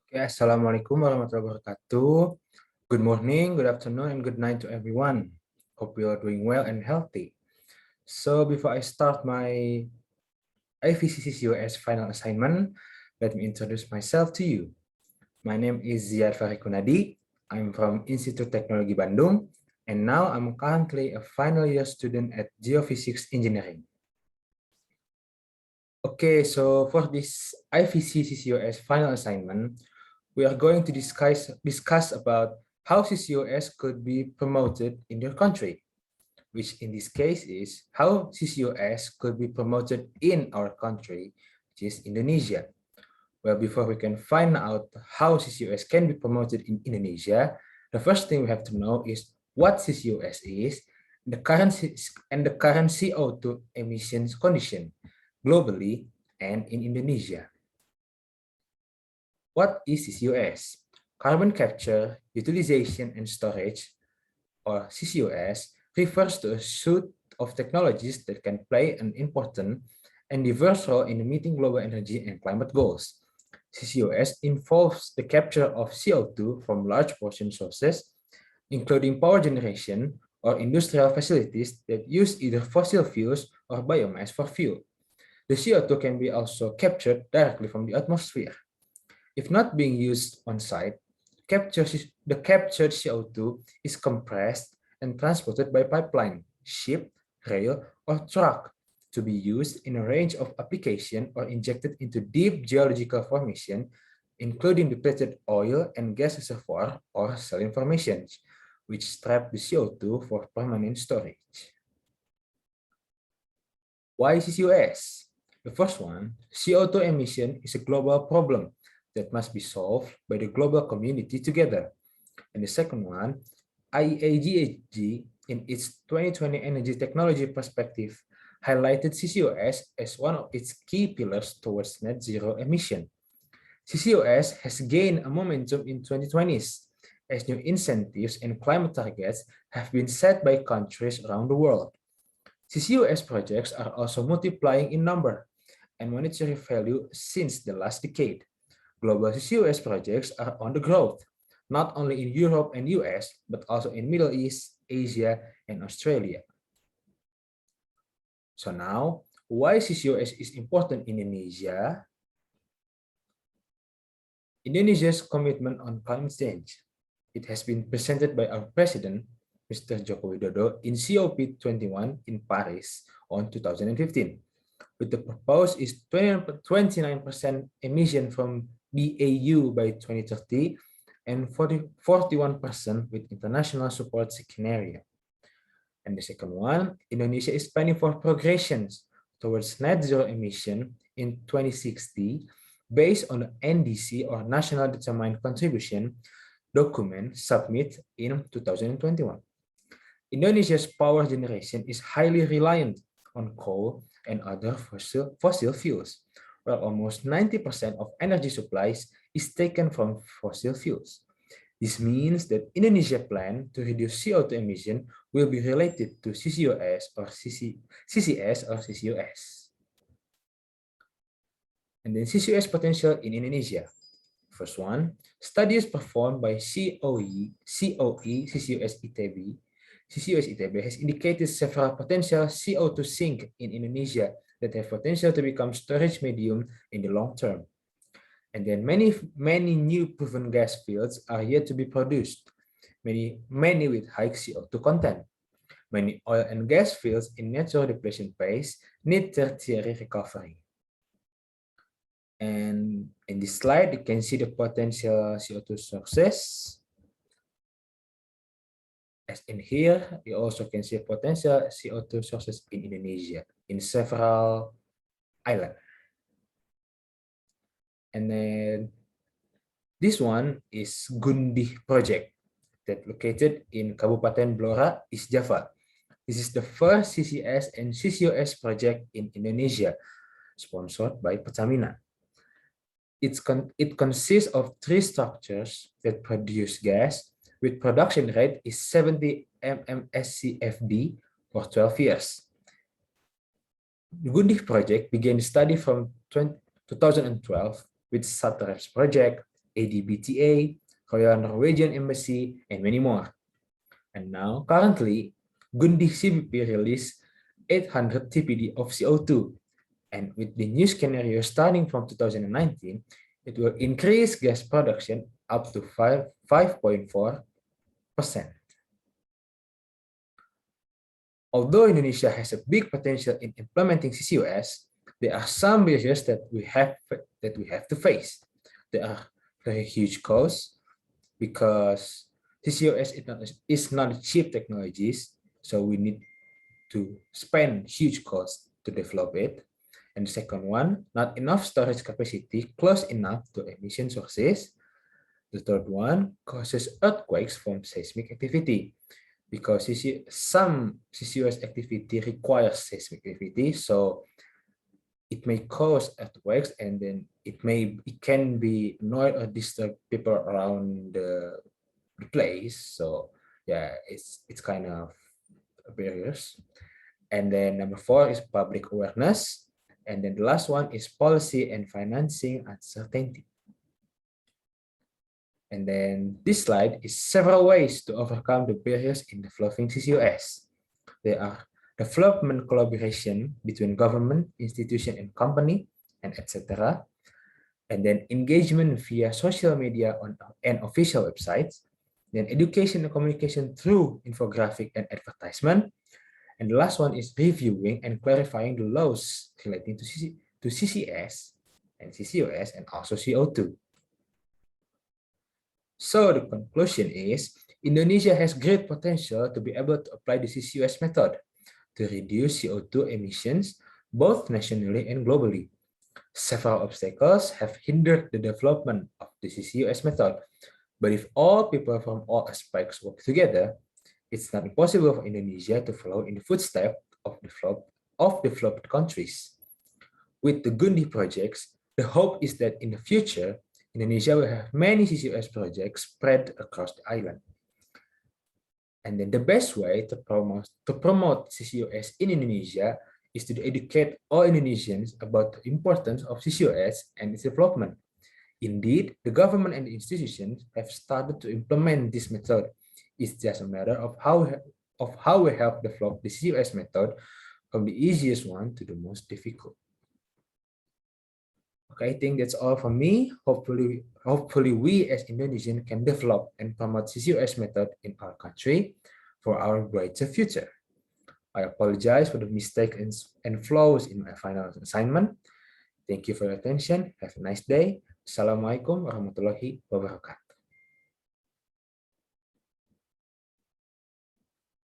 Okay, Assalamualaikum warahmatullahi wabarakatuh. Good morning, good afternoon, and good night to everyone. Hope you are doing well and healthy. So before I start my IVC CCUS final assignment, let me introduce myself to you. My name is Ziad Farikunadi. I'm from Institute Teknologi Bandung, and now I'm currently a final year student at Geophysics Engineering. Okay, so for this IVC CCUS final assignment, we are going to discuss about how CCUS could be promoted in your country, which in this case is how CCUS could be promoted in our country, which is Indonesia. Well, before we can find out how CCUS can be promoted in Indonesia, the first thing we have to know is what CCUS is, the current CO2 emissions condition globally and in Indonesia. What is CCUS? Carbon capture, utilization, and storage, or CCUS, refers to a suite of technologies that can play an important and diverse role in meeting global energy and climate goals. CCUS involves the capture of CO2 from large portion sources, including power generation or industrial facilities that use either fossil fuels or biomass for fuel. The CO2 can be also captured directly from the atmosphere. If not being used on site, the captured CO2 is compressed and transported by pipeline, ship, rail, or truck to be used in a range of applications or injected into deep geological formation, including depleted oil and gas reservoir or saline formations, which trap the CO2 for permanent storage. Why CCUS? The first one, CO2 emission is a global problem that must be solved by the global community together. And the second one, IEA in its 2020 Energy Technology Perspective highlighted CCUS as one of its key pillars towards net zero emission. CCUS has gained a momentum in 2020s as new incentives and climate targets have been set by countries around the world. CCUS projects are also multiplying in number and monetary value since the last decade. Global CCUS projects are on the growth, not only in Europe and US, but also in Middle East, Asia, and Australia. So now, why CCUS is important in Indonesia? Indonesia's commitment on climate change. It has been presented by our president, Mr. Joko Widodo, in COP21 in Paris on 2015. With the proposed is 29% emission from BAU by 2030 and 41% with international support scenario. And the second one, Indonesia is planning for progressions towards net zero emission in 2060 based on the NDC or National Determined Contribution document submitted in 2021. Indonesia's power generation is highly reliant on coal and other fossil fuels, where almost 90% of energy supplies is taken from fossil fuels. This means that Indonesia's plan to reduce CO2 emission will be related to CCUS or CCS or CCUS. And then CCUS potential in Indonesia. First one, studies performed by CCUS ITB has indicated several potential CO2 sinks in Indonesia that have potential to become storage medium in the long term. And then many new proven gas fields are yet to be produced, many with high CO2 content. Many oil and gas fields in natural depletion phase need tertiary recovery. And in this slide, you can see the potential CO2 sources. As in here, you also can see potential CO2 sources in Indonesia in several islands. And then this one is Gundi project that located in Kabupaten Blora, East Java. This is the first CCS and CCUS project in Indonesia, sponsored by Pertamina. It consists of 3 structures that produce gas with production rate is 70 mmscfd for 12 years. The Gundi project began study from 2012 with SATREP's project, ADBTA, Royal Norwegian Embassy, and many more. And now, currently, Gundi CBP released 800 TPD of CO2, and with the new scenario starting from 2019, it will increase gas production up to 5.4%. Although Indonesia has a big potential in implementing CCUS, there are some barriers that we have to face. There are very huge costs because CCUS is not cheap technologies, so we need to spend huge costs to develop it. And the second one, not enough storage capacity close enough to emission sources. The third one causes earthquakes from seismic activity, because some CCUS activity requires seismic activity, so it may cause earthquakes, and then it can be annoy or disturb people around the place. So yeah, it's kind of barriers. And then number 4 is public awareness, and then the last one is policy and financing uncertainty. And then this slide is several ways to overcome the barriers in developing CCUS. There are development collaboration between government, institution, and company, and etc. And then engagement via social media and official websites. Then education and communication through infographic and advertisement. And the last one is reviewing and clarifying the laws relating to CCS and CCUS and also CO2. So the conclusion is, Indonesia has great potential to be able to apply the CCUS method to reduce CO2 emissions both nationally and globally. Several obstacles have hindered the development of the CCUS method, but if all people from all aspects work together, it's not impossible for Indonesia to follow in the footsteps of developed countries. With the Gundi projects, the hope is that in the future, Indonesia will have many CCUS projects spread across the island. And then the best way to promote CCUS in Indonesia is to educate all Indonesians about the importance of CCUS and its development. Indeed, the government and the institutions have started to implement this method. It's just a matter of how we help develop the CCUS method from the easiest one to the most difficult. Okay, I think that's all from me. Hopefully we as Indonesians can develop and promote CCUS method in our country for our brighter future. I apologize for the mistakes and flaws in my final assignment. Thank you for your attention. Have a nice day. Assalamualaikum warahmatullahi wabarakatuh.